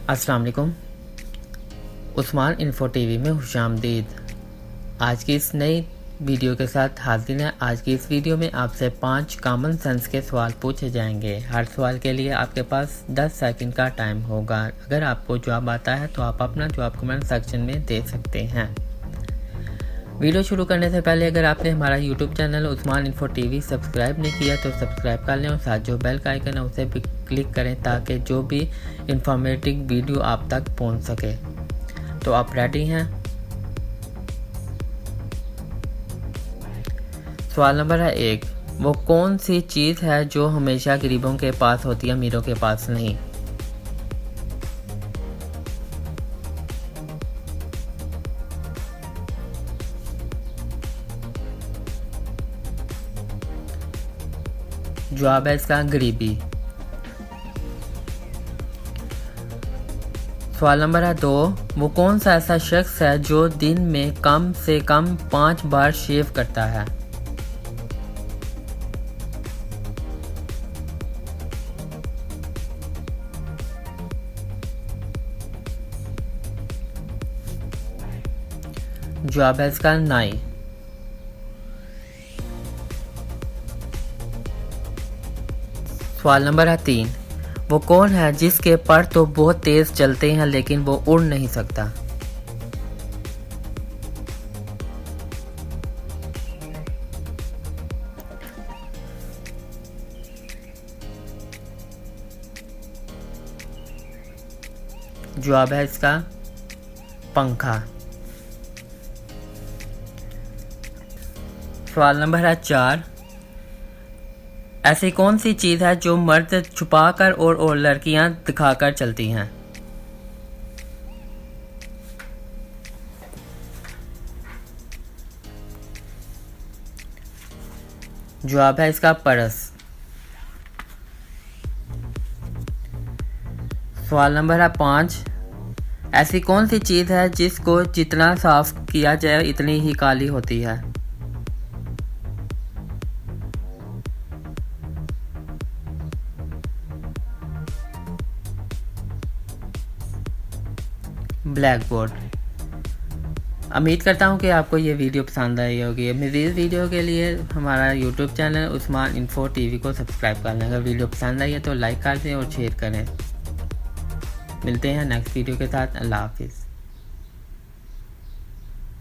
अस्सलाम वालेकुम। Usman info TV में खुशामदीद। आज की इस नई वीडियो के साथ हाजिर हैं। आज की इस वीडियो में आपसे 5 कॉमन सेंस के सवाल पूछे जाएंगे। हर सवाल के लिए आपके पास 10 सेकंड का टाइम होगा। अगर आपको जवाब आता है तो आप अपना जवाब कमेंट सेक्शन में दे सकते हैं। वीडियो शुरू करने से पहले अगर आपने हमारा YouTube channel Usman info TV subscribe नहीं किया तो सब्सक्राइब कर लें और साथ जो बेल का आइकन है उसे भी क्लिक करें ताकि जो भी इंफॉर्मेटिव वीडियो आप तक पहुंच सके। तो आप रेडी हैं? सवाल नंबर है 1। वो कौन सी चीज़ है जो हमेशा गरीबों के पास होती है, अमीरों के पास नहीं? जवाब है इसका गरीबी। सवाल नंबर है 2। वो कौन सा ऐसा शख्स है जो दिन में कम से कम 5 बार शेव करता है? जवाब है इसका नाई। सवाल नंबर है 3। वो कौन है जिसके पर तो बहुत तेज चलते हैं लेकिन वो उड़ नहीं सकता? जवाब है इसका पंखा। सवाल नंबर है 4। ऐसी कौन सी चीज़ है जो मर्द छुपाकर और लड़कियां दिखाकर चलती हैं? जवाब है इसका पर्स। सवाल नंबर है 5। ऐसी कौन सी चीज़ है जिसको जितना साफ किया जाए इतनी ही काली होती है? Black board. उम्मीद करता हूँ कि आपको ये वीडियो पसंद आई होगी। मज़ीद वीडियो के लिए हमारा YouTube channel Usman info TV को सब्सक्राइब कर लें। अगर वीडियो पसंद आई है तो लाइक कर दें और शेयर करें। मिलते हैं नेक्स्ट वीडियो के साथ। अल्लाह हाफिज़।